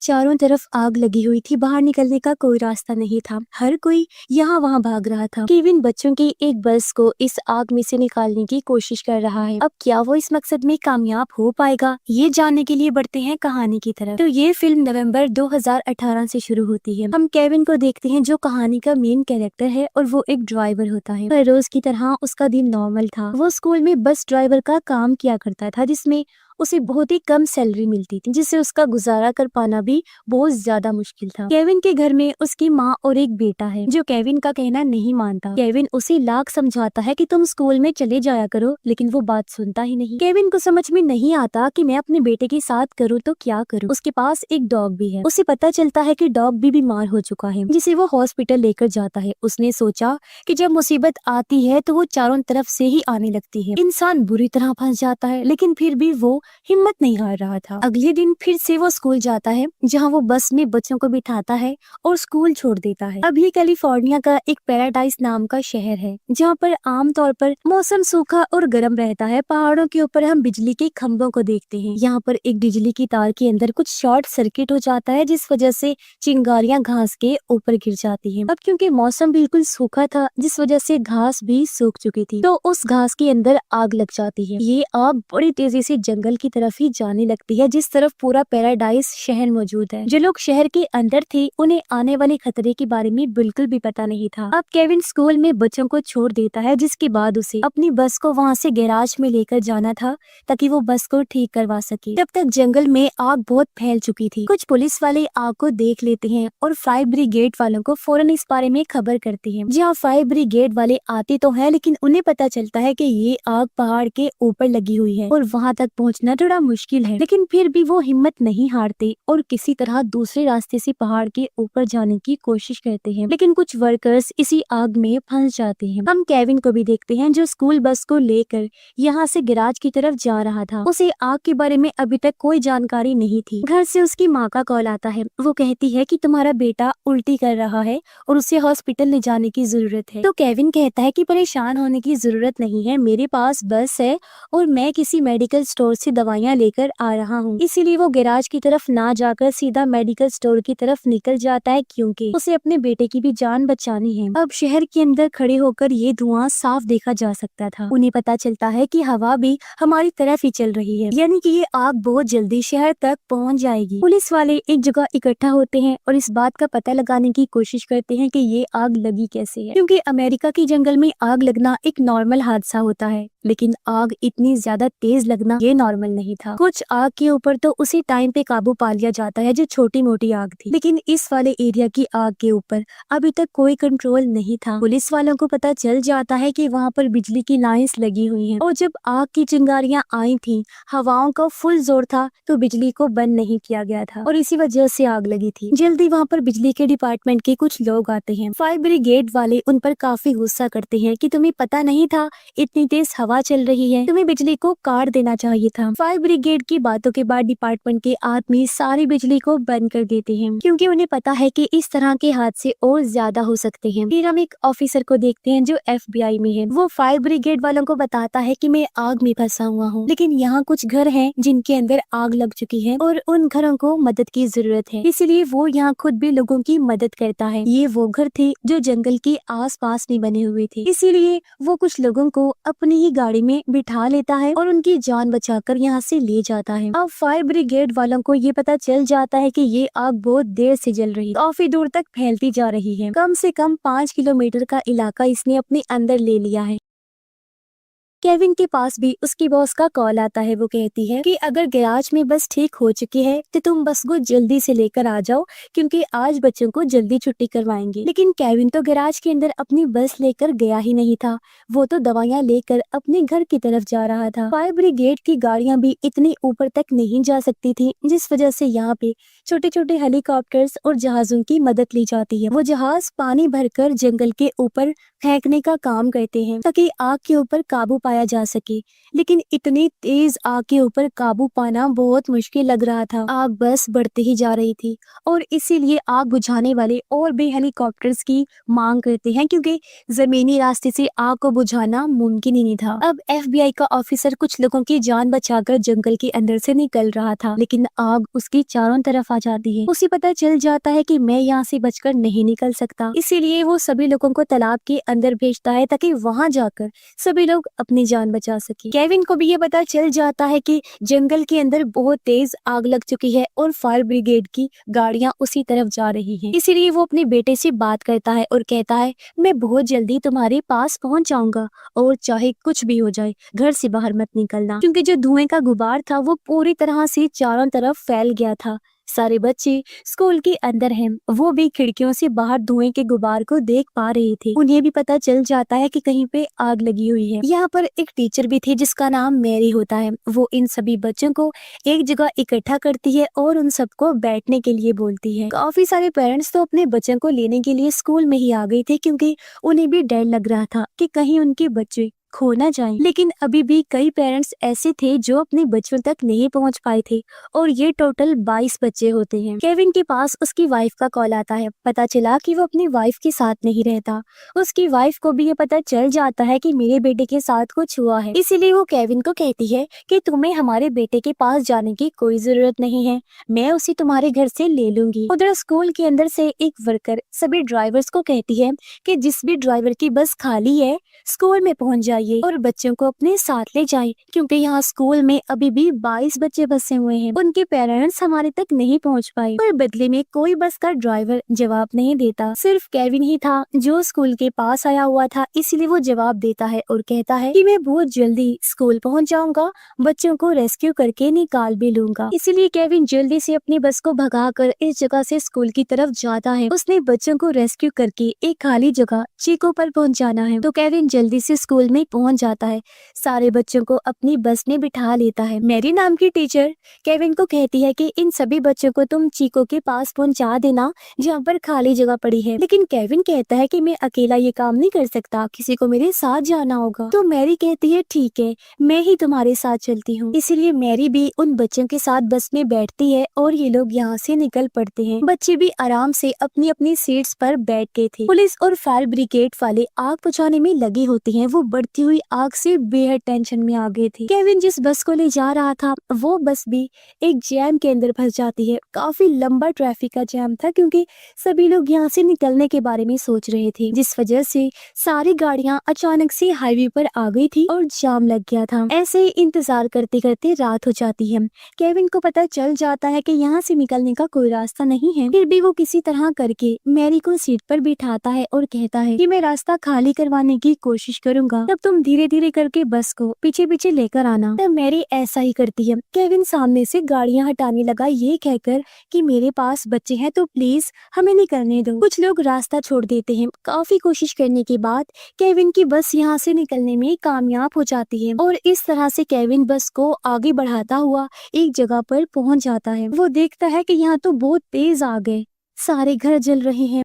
चारों तरफ आग लगी हुई थी, बाहर निकलने का कोई रास्ता नहीं था। हर कोई यहाँ वहाँ भाग रहा था। केविन बच्चों की एक बस को इस आग में से निकालने की कोशिश कर रहा है। अब क्या वो इस मकसद में कामयाब हो पाएगा, ये जानने के लिए बढ़ते हैं कहानी की तरफ। तो ये फिल्म नवंबर 2018 से शुरू होती है। हम केविन को देखते हैं जो कहानी का मेन कैरेक्टर है और वो एक ड्राइवर होता है। हर रोज की तरह उसका दिन नॉर्मल था। वो स्कूल में बस ड्राइवर का काम किया करता था, जिसमें उसे बहुत ही कम सैलरी मिलती थी, जिससे उसका गुजारा कर पाना भी बहुत ज्यादा मुश्किल था। केविन के घर में उसकी माँ और एक बेटा है जो केविन का कहना नहीं मानता। केविन उसे लाख समझाता है कि तुम स्कूल में चले जाया करो, लेकिन वो बात सुनता ही नहीं। केविन को समझ में नहीं आता कि मैं अपने बेटे के साथ करूँ तो क्या करूँ। उसके पास एक डॉग भी है। उसे पता चलता है कि डॉग भी बीमार हो चुका है, जिसे वो हॉस्पिटल लेकर जाता है। उसने सोचा कि जब मुसीबत आती है तो वो चारों तरफ से ही आने लगती है। इंसान बुरी तरह फंस जाता है, लेकिन फिर भी वो हिम्मत नहीं हार रहा था। अगले दिन फिर से वो स्कूल जाता है, जहाँ वो बस में बच्चों को बिठाता है और स्कूल छोड़ देता है। अब ये कैलिफोर्निया का एक पैराडाइज नाम का शहर है, जहाँ पर आमतौर पर मौसम सूखा और गर्म रहता है। पहाड़ों के ऊपर हम बिजली के खंभों को देखते हैं। यहाँ पर एक बिजली की तार के अंदर कुछ शॉर्ट सर्किट हो जाता है, जिस वजह से चिंगारियां घास के ऊपर गिर जाती हैं। अब क्योंकि मौसम बिल्कुल सूखा था, जिस वजह से घास भी सूख चुकी थी, तो उस घास के अंदर आग लग जाती है। ये आग बड़ी तेजी से जंगल की तरफ ही जाने लगती है, जिस तरफ पूरा पैराडाइज शहर मौजूद है। जो लोग शहर के अंदर थे, उन्हें आने वाले खतरे के बारे में बिल्कुल भी पता नहीं था। अब केविन स्कूल में बच्चों को छोड़ देता है, जिसके बाद उसे अपनी बस को वहाँ से गैराज में लेकर जाना था, ताकि वो बस को ठीक करवा सके। तब तक जंगल में आग बहुत फैल चुकी थी। कुछ पुलिस वाले आग को देख लेते हैं और फायर ब्रिगेड वालों को फौरन इस बारे में खबर करते हैं। जहाँ फायर ब्रिगेड वाले आते तो हैं, लेकिन उन्हें पता चलता है कि ये आग पहाड़ के ऊपर लगी हुई है और वहाँ तक पहुँचना थोड़ा मुश्किल है। लेकिन फिर भी वो हिम्मत नहीं हारते और किसी तरह दूसरे रास्ते से पहाड़ के ऊपर जाने की कोशिश करते हैं। लेकिन कुछ वर्कर्स इसी आग में फंस जाते हैं। हम केविन को भी देखते हैं, जो स्कूल बस को लेकर यहाँ से गैराज की तरफ जा रहा था। उसे आग के बारे में अभी तक कोई जानकारी नहीं थी। घर से उसकी माँ का कॉल आता है। वो कहती है कि तुम्हारा बेटा उल्टी कर रहा है और उसे हॉस्पिटल ले जाने की जरूरत है। तो केविन कहता है कि परेशान होने की जरूरत नहीं है, मेरे पास बस है और मैं किसी मेडिकल स्टोर से दवाइयाँ लेकर आ रहा हूँ। इसीलिए वो गैराज की तरफ ना जाकर सीधा मेडिकल स्टोर की तरफ निकल जाता है, क्योंकि उसे अपने बेटे की भी जान बचानी है। अब शहर के अंदर खड़े होकर ये धुआं साफ देखा जा सकता था। उन्हें पता चलता है कि हवा भी हमारी तरफ ही चल रही है, यानी कि ये आग बहुत जल्दी शहर तक पहुंच जाएगी। पुलिस वाले एक जगह इकट्ठा होते हैं और इस बात का पता लगाने की कोशिश करते हैं कि ये आग लगी कैसे है, क्योंकि अमेरिका के जंगल में आग लगना एक नॉर्मल हादसा होता है, लेकिन आग इतनी ज्यादा तेज लगना ये नॉर्मल नहीं था। कुछ आग के ऊपर तो उसी टाइम पे काबू पा लिया जाता है जो छोटी मोटी आग थी, लेकिन इस वाले एरिया की आग के ऊपर अभी तक कोई कंट्रोल नहीं था। पुलिस वालों को पता चल जाता है कि वहाँ पर बिजली की लाइंस लगी हुई हैं और जब आग की चिंगारियां आई थी, हवाओं का फुल जोर था, तो बिजली को बंद नहीं किया गया था और इसी वजह से आग लगी थी। जल्दी वहाँ पर बिजली के डिपार्टमेंट के कुछ लोग आते हैं। फायर ब्रिगेड वाले उन पर काफी गुस्सा करते हैं कि तुम्हें पता नहीं था इतनी तेज हवा चल रही है, तुम्हें बिजली को काट देना चाहिए था। फायर ब्रिगेड की बातों के बाद डिपार्टमेंट के आदमी सारी बिजली को बंद कर देते हैं, क्योंकि उन्हें पता है कि इस तरह के हादसे और ज्यादा हो सकते हैं। फिर हम एक ऑफिसर को देखते हैं जो FBI में है। वो फायर ब्रिगेड वालों को बताता है कि मैं आग में फंसा हुआ हूँ, लेकिन यहाँ कुछ घर हैं जिनके अंदर आग लग चुकी है और उन घरों को मदद की जरूरत है, इसलिए वो यहाँ खुद भी लोगों की मदद करता है। ये वो घर थे जो जंगल के आसपास में बने हुए थे, इसीलिए वो कुछ लोगों को अपनी ही गाड़ी में बिठा लेता है और उनकी जान बचाकर यहाँ से ले जाता है। अब फायर ब्रिगेड वालों को ये पता चल जाता है कि ये आग बहुत देर से जल रही, काफी दूर तक फैलती जा रही है। कम से कम 5 किलोमीटर का इलाका इसने अपने अंदर ले लिया है। केविन के पास भी उसकी बॉस का कॉल आता है। वो कहती है कि अगर गैराज में बस ठीक हो चुकी है तो तुम बस को जल्दी से लेकर आ जाओ, क्योंकि आज बच्चों को जल्दी छुट्टी करवाएंगे। लेकिन केविन तो गैराज के अंदर अपनी बस लेकर गया ही नहीं था, वो तो दवाइयाँ लेकर अपने घर की तरफ जा रहा था। फायर ब्रिगेड की गाड़ियां भी इतनी ऊपर तक नहीं जा सकती थी, जिस वजह से यहाँ पे छोटे छोटे हेलीकॉप्टर्स और जहाजों की मदद ली जाती है। वो जहाज पानी भरकर जंगल के ऊपर फेंकने का काम करते हैं, ताकि आग के ऊपर काबू पाया बुझाया जा सके, लेकिन इतनी तेज आग के ऊपर काबू पाना बहुत मुश्किल लग रहा था। आग बस बढ़ती ही जा रही थी और इसीलिए आग बुझाने वाले और भी हेलीकॉप्टर्स की मांग करते हैं, क्योंकि जमीनी रास्ते से आग को बुझाना मुमकिन ही नहीं था। अब FBI का ऑफिसर कुछ लोगों की जान बचाकर जंगल के अंदर से निकल रहा था, लेकिन आग उसकी चारों तरफ आ जाती है। उसे पता चल जाता है कि मैं यहाँ से बचकर नहीं निकल सकता, इसीलिए वो सभी लोगों को तालाब के अंदर भेजता है ताकि वहां जाकर सभी लोग अपनी जान बचा सके। केविन को भी ये पता चल जाता है कि जंगल के अंदर बहुत तेज आग लग चुकी है और फायर ब्रिगेड की गाड़ियां उसी तरफ जा रही हैं। इसीलिए वो अपने बेटे से बात करता है और कहता है, मैं बहुत जल्दी तुम्हारे पास पहुंच जाऊंगा और चाहे कुछ भी हो जाए घर से बाहर मत निकलना, क्योंकि जो धुएं का गुबार था वो पूरी तरह से चारों तरफ फैल गया था। सारे बच्चे स्कूल के अंदर हैं, वो भी खिड़कियों से बाहर धुएं के गुबार को देख पा रहे थे। उन्हें भी पता चल जाता है कि कहीं पे आग लगी हुई है। यहाँ पर एक टीचर भी थी जिसका नाम मैरी होता है। वो इन सभी बच्चों को एक जगह इकट्ठा करती है और उन सबको बैठने के लिए बोलती है। काफी सारे पेरेंट्स तो अपने बच्चों को लेने के लिए स्कूल में ही आ गए थे, क्योंकि उन्हें भी डर लग रहा था कि कहीं उनके बच्चे खो ना जाएं। लेकिन अभी भी कई पेरेंट्स ऐसे थे जो अपने बच्चों तक नहीं पहुंच पाए थे और ये टोटल 22 बच्चे होते हैं। केविन के पास उसकी वाइफ का कॉल आता है। पता चला कि वो अपनी वाइफ के साथ नहीं रहता। उसकी वाइफ को भी ये पता चल जाता है कि मेरे बेटे के साथ कुछ हुआ है, इसीलिए वो केविन को कहती है कि तुम्हें हमारे बेटे के पास जाने की कोई जरूरत नहीं है, मैं उसे तुम्हारे घर से ले लूंगी। उधर स्कूल के अंदर से एक वर्कर सभी ड्राइवर्स को कहती है कि जिस भी ड्राइवर की बस खाली है स्कूल में पहुंच जाइए और बच्चों को अपने साथ ले जाएं, क्योंकि यहाँ स्कूल में अभी भी 22 बच्चे बसे हुए हैं। उनके पेरेंट्स हमारे तक नहीं पहुंच पाए, पर बदले में कोई बस का ड्राइवर जवाब नहीं देता। सिर्फ केविन ही था जो स्कूल के पास आया हुआ था, इसलिए वो जवाब देता है और कहता है कि मैं बहुत जल्दी स्कूल पहुंच जाऊंगा, बच्चों को रेस्क्यू करके निकाल भी लूंगा। इसीलिए केविन जल्दी से अपनी बस को भगाकर इस जगह से स्कूल की तरफ जाता है। उसने बच्चों को रेस्क्यू करके एक खाली जगह चीको पर पहुंचाना है, तो केविन जल्दी से स्कूल में पहुंच जाता है। सारे बच्चों को अपनी बस में बिठा लेता है। मैरी नाम की टीचर केविन को कहती है कि इन सभी बच्चों को तुम चीको के पास पहुंचा देना जहाँ पर खाली जगह पड़ी है। लेकिन केविन कहता है कि मैं अकेला ये काम नहीं कर सकता, किसी को मेरे साथ जाना होगा। तो मैरी कहती है ठीक है, मैं ही तुम्हारे साथ चलती हूँ। इसीलिए मैरी भी उन बच्चों के साथ बस में बैठती है और ये लोग यहाँ से निकल पड़ते हैं। बच्चे भी आराम से अपनी अपनी सीट्स पर बैठ गए थे। पुलिस और फायर ब्रिगेड वाले आग बुझाने में लगे होते हैं। वो बढ़ती हुई आग से बेहद टेंशन में आ गए थे। केविन जिस बस को ले जा रहा था वो बस भी एक जैम के अंदर फंस जाती है। काफी लंबा ट्रैफिक का जैम था, क्योंकि सभी लोग यहाँ से निकलने के बारे में सोच रहे थे, जिस वजह से सारी गाड़ियां अचानक से हाईवे पर आ गई थी और जाम लग गया था। ऐसे ही इंतजार करते करते रात हो जाती है। केविन को पता चल जाता है कि यहाँ से निकलने का कोई रास्ता नहीं है, फिर भी वो किसी तरह करके मैरी को सीट पर बिठाता है और कहता है कि मैं रास्ता खाली करवाने की कोशिश करूंगा, तब तुम धीरे धीरे करके बस को पीछे पीछे लेकर आना। तब मैरी ऐसा ही करती है। केविन सामने से गाड़ियां हटाने लगा ये कहकर कि मेरे पास बच्चे हैं तो प्लीज हमें निकलने दो। कुछ लोग रास्ता छोड़ देते हैं। काफी कोशिश करने के बाद केविन की बस यहाँ से निकलने में कामयाब हो जाती है और इस तरह से केविन बस को आगे बढ़ाता हुआ एक जगह पर पहुंच जाता है। वो देखता है कि यहाँ तो बहुत तेज आग है, सारे घर जल रहे हैं।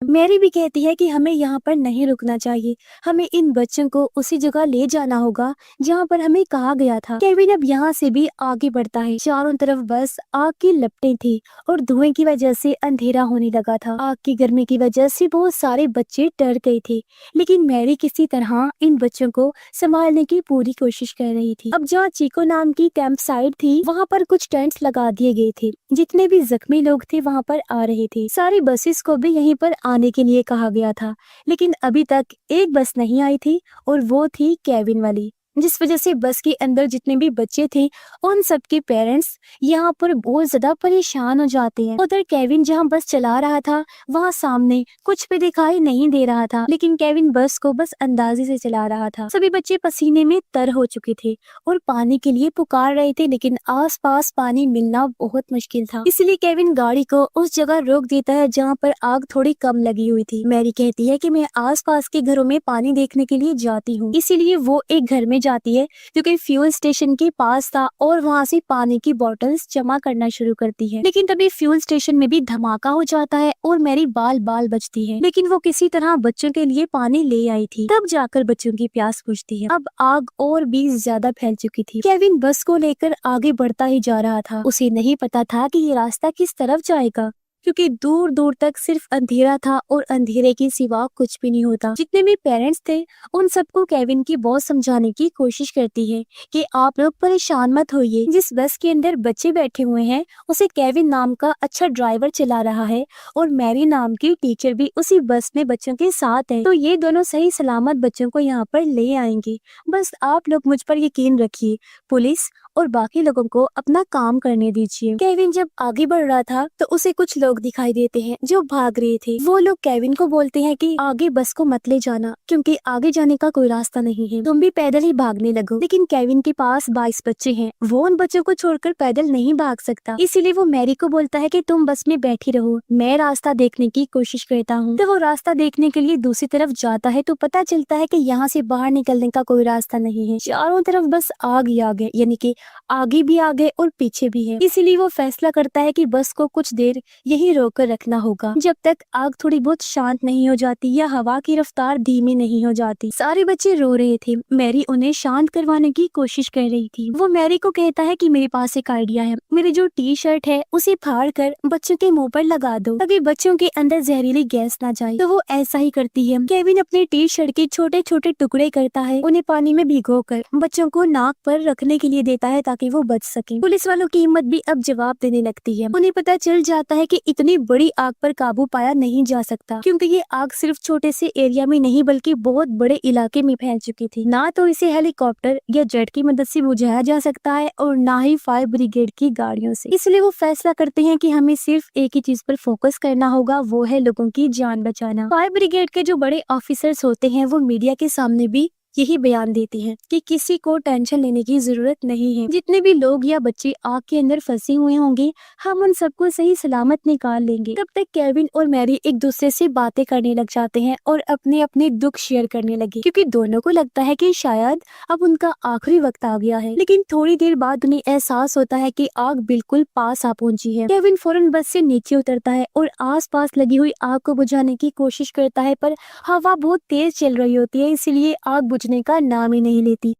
मैरी भी कहती है कि हमें यहाँ पर नहीं रुकना चाहिए, हमें इन बच्चों को उसी जगह ले जाना होगा जहाँ पर हमें कहा गया था। केविन अब यहाँ से भी आगे बढ़ता है। चारों तरफ बस आग की लपटें थी और धुएं की वजह से अंधेरा होने लगा था। आग की गर्मी की वजह से बहुत सारे बच्चे डर गए थे, लेकिन मैरी किसी तरह इन बच्चों को संभालने की पूरी कोशिश कर रही थी। अब जहाँ चीको नाम की कैंप साइट थी वहाँ पर कुछ टेंट्स लगा दिए गए थे। जितने भी जख्मी लोग थे वहाँ पर आ रहे थे। सारी बसेस को भी यहीं पर आने के लिए कहा गया था, लेकिन अभी तक एक बस नहीं आई थी और वो थी केविन वाली, जिस वजह से बस के अंदर जितने भी बच्चे थे उन सबके पेरेंट्स यहाँ पर बहुत ज्यादा परेशान हो जाते हैं। उधर केविन जहाँ बस चला रहा था वहाँ सामने कुछ भी दिखाई नहीं दे रहा था, लेकिन केविन बस को बस अंदाजे से चला रहा था। सभी बच्चे पसीने में तर हो चुके थे और पानी के लिए पुकार रहे थे, लेकिन आसपास पानी मिलना बहुत मुश्किल था। इसलिए केविन गाड़ी को उस जगह रोक देता है जहाँ पर आग थोड़ी कम लगी हुई थी। मैरी कहती है कि मैं आसपास के घरों में पानी देखने के लिए जाती हूँ, इसीलिए वो एक घर में जाती है जो कि फ्यूल स्टेशन के पास था और वहाँ से पानी की बॉटल्स जमा करना शुरू करती है। लेकिन तभी फ्यूल स्टेशन में भी धमाका हो जाता है और मैरी बाल बाल बचती है, लेकिन वो किसी तरह बच्चों के लिए पानी ले आई थी। तब जाकर बच्चों की प्यास बुझती है। अब आग और भी ज्यादा फैल चुकी थी। केविन बस को लेकर आगे बढ़ता ही जा रहा था। उसे नहीं पता था कि ये रास्ता किस तरफ जाएगा, क्योंकि दूर दूर तक सिर्फ अंधेरा था और अंधेरे के सिवा कुछ भी नहीं होता। जितने भी पेरेंट्स थे उन सबको केविन की बहुत समझाने की कोशिश करती है कि आप लोग परेशान मत होइए। जिस बस के अंदर बच्चे बैठे हुए हैं उसे केविन नाम का अच्छा ड्राइवर चला रहा है और मैरी नाम की टीचर भी उसी बस में बच्चों के साथ है। तो ये दोनों सही सलामत बच्चों को यहाँ पर ले आएंगे। बस आप लोग मुझ पर यकीन रखिए, पुलिस और बाकी लोगों को अपना काम करने दीजिए। केविन जब आगे बढ़ रहा था तो उसे कुछ लोग दिखाई देते हैं जो भाग रहे थे। वो लोग केविन को बोलते हैं कि आगे बस को मत ले जाना, क्योंकि आगे जाने का कोई रास्ता नहीं है, तुम भी पैदल ही भागने लगो। लेकिन केविन के पास 22 बच्चे हैं, वो उन बच्चों को छोड़कर पैदल नहीं भाग सकता। इसीलिए वो मैरी को बोलता है कि तुम बस में बैठी रहो, मैं रास्ता देखने की कोशिश करता हूँ। तो वो रास्ता देखने के लिए दूसरी तरफ जाता है तो पता चलता है कि यहाँ से बाहर निकलने का कोई रास्ता नहीं है। चारों तरफ बस आग ही आग है, यानी कि आगे भी आगे और पीछे भी है। इसीलिए वो फैसला करता है कि बस को कुछ देर यही रोक कर रखना होगा, जब तक आग थोड़ी बहुत शांत नहीं हो जाती या हवा की रफ्तार धीमी नहीं हो जाती। सारे बच्चे रो रहे थे, मैरी उन्हें शांत करवाने की कोशिश कर रही थी। वो मैरी को कहता है कि मेरे पास एक आइडिया है, मेरी जो टी शर्ट है उसे फाड़ कर बच्चों के मुंह पर लगा दो ताकि बच्चों के अंदर जहरीली गैस ना जाए। तो वो ऐसा ही करती है। केविन अपने टी शर्ट के छोटे छोटे टुकड़े करता है, उन्हें पानी में भिगो कर बच्चों को नाक पर रखने के लिए देता है ताकि वो बच सके। पुलिस वालों की हिम्मत भी अब जवाब देने लगती है। उन्हें पता चल जाता है कि इतनी बड़ी आग पर काबू पाया नहीं जा सकता, क्योंकि ये आग सिर्फ छोटे से एरिया में नहीं बल्कि बहुत बड़े इलाके में फैल चुकी थी। ना तो इसे हेलीकॉप्टर या जेट की मदद से बुझाया जा सकता है और ना ही फायर ब्रिगेड की गाड़ियों से। इसलिए वो फैसला करते हैं कि हमें सिर्फ एक ही चीज पर फोकस करना होगा, वो है लोगों की जान बचाना। फायर ब्रिगेड के जो बड़े ऑफिसर्स होते हैं वो मीडिया के सामने भी यही बयान देती हैं कि किसी को टेंशन लेने की जरूरत नहीं है। जितने भी लोग या बच्चे आग के अंदर फंसे हुए होंगे हम उन सबको सही सलामत निकाल लेंगे। तब तक केविन और मैरी एक दूसरे से बातें करने लग जाते हैं और अपने अपने दुख शेयर करने लगे, क्योंकि दोनों को लगता है कि शायद अब उनका आखिरी वक्त आ गया है। लेकिन थोड़ी देर बाद उन्हें एहसास होता है कि आग बिल्कुल पास आ पहुंची है। केविन फौरन बस से नीचे उतरता है और आसपास लगी हुई आग को बुझाने की कोशिश करता है, पर हवा बहुत तेज चल रही होती है, इसलिए आग बुझने का नाम ही नहीं लेती।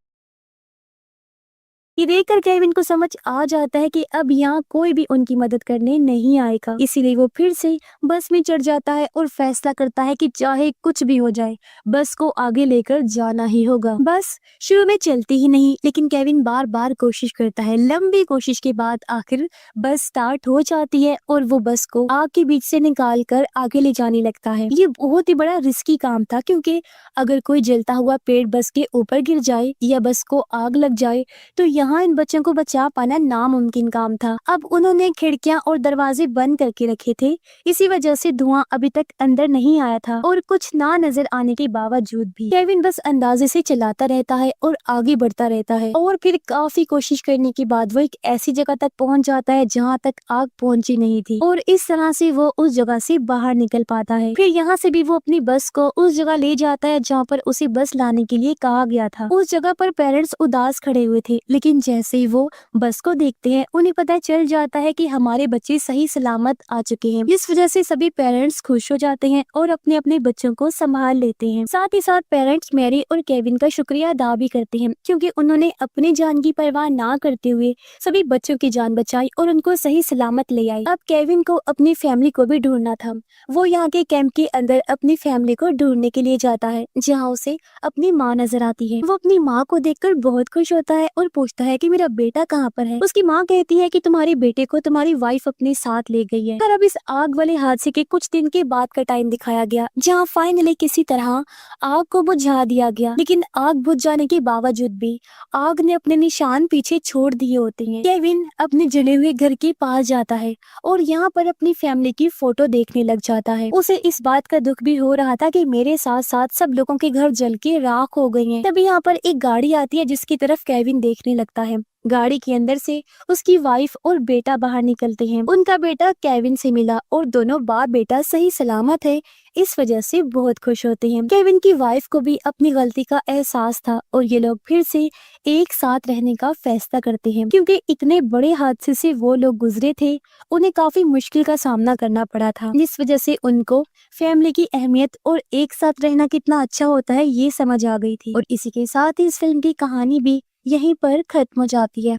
ये देखकर केविन को समझ आ जाता है कि अब यहाँ कोई भी उनकी मदद करने नहीं आएगा। इसीलिए वो फिर से बस में चढ़ जाता है और फैसला करता है कि चाहे कुछ भी हो जाए बस को आगे लेकर जाना ही होगा। बस शुरू में चलती ही नहीं, लेकिन केविन बार बार कोशिश करता है। लंबी कोशिश के बाद आखिर बस स्टार्ट हो जाती है और वो बस को आग के बीच से निकाल कर आगे ले जाने लगता है। ये बहुत ही बड़ा रिस्की काम था, क्योंकि अगर कोई जलता हुआ पेड़ बस के ऊपर गिर जाए या बस को आग लग जाए तो यहाँ इन बच्चों को बचा पाना नामुमकिन काम था। अब उन्होंने खिड़कियां और दरवाजे बंद करके रखे थे, इसी वजह से धुआं अभी तक अंदर नहीं आया था और कुछ ना नजर आने के बावजूद भी केविन बस अंदाजे से चलाता रहता है और आगे बढ़ता रहता है। और फिर काफी कोशिश करने के बाद वो एक ऐसी जगह तक पहुंच जाता है जहाँ तक आग पहुंची नहीं थी और इस तरह से वो उस जगह से बाहर निकल पाता है। फिर यहाँ से भी वो अपनी बस को उस जगह ले जाता है जहाँ पर उसे बस लाने के लिए कहा गया था। उस जगह पर पेरेंट्स उदास खड़े हुए थे, लेकिन जैसे ही वो बस को देखते हैं उन्हें पता चल जाता है कि हमारे बच्चे सही सलामत आ चुके हैं। इस वजह से सभी पेरेंट्स खुश हो जाते हैं और अपने अपने बच्चों को संभाल लेते हैं। साथ ही साथ पेरेंट्स मैरी और केविन का शुक्रिया अदा भी करते हैं, क्योंकि उन्होंने अपनी जान की परवाह ना करते हुए सभी बच्चों की जान बचाई और उनको सही सलामत ले आई। अब केविन को अपनी फैमिली को भी ढूंढना था। वो यहाँ के कैंप के अंदर अपनी फैमिली को ढूंढने के लिए जाता है, जहाँ उसे अपनी माँ नजर आती है। वो अपनी माँ को देखकर बहुत खुश होता है और पूछता है कि मेरा बेटा कहाँ पर है। उसकी माँ कहती है कि तुम्हारे बेटे को तुम्हारी वाइफ अपने साथ ले गई है। और अब इस आग वाले हादसे के कुछ दिन के बाद का टाइम दिखाया गया, जहाँ फाइनली किसी तरह आग को बुझा दिया गया। लेकिन आग बुझ जाने के बावजूद भी आग ने अपने निशान पीछे छोड़ दिए होते हैं। केविन अपने जले हुए घर के पास जाता है और यहाँ पर अपनी फैमिली की फोटो देखने लग जाता है। उसे इस बात का दुख भी हो रहा था कि मेरे साथ साथ सब लोगों के घर जल के राख हो गए हैं। तभी यहाँ पर एक गाड़ी आती है जिसकी तरफ केविन देखने लगता है। गाड़ी के अंदर से उसकी वाइफ और बेटा बाहर निकलते हैं। उनका बेटा केविन से मिला और दोनों बाप बेटा सही सलामत है, इस वजह से बहुत खुश होते हैं। केविन की वाइफ को भी अपनी गलती का एहसास था और ये लोग फिर से एक साथ रहने का फैसला करते हैं, क्योंकि इतने बड़े हादसे से वो लोग गुजरे थे, उन्हें काफी मुश्किल का सामना करना पड़ा था, जिस वजह से उनको फैमिली की अहमियत और एक साथ रहना कितना अच्छा होता है ये समझ आ गई थी। और इसी के साथ ही इस फिल्म की कहानी भी यहीं पर खत्म हो जाती है।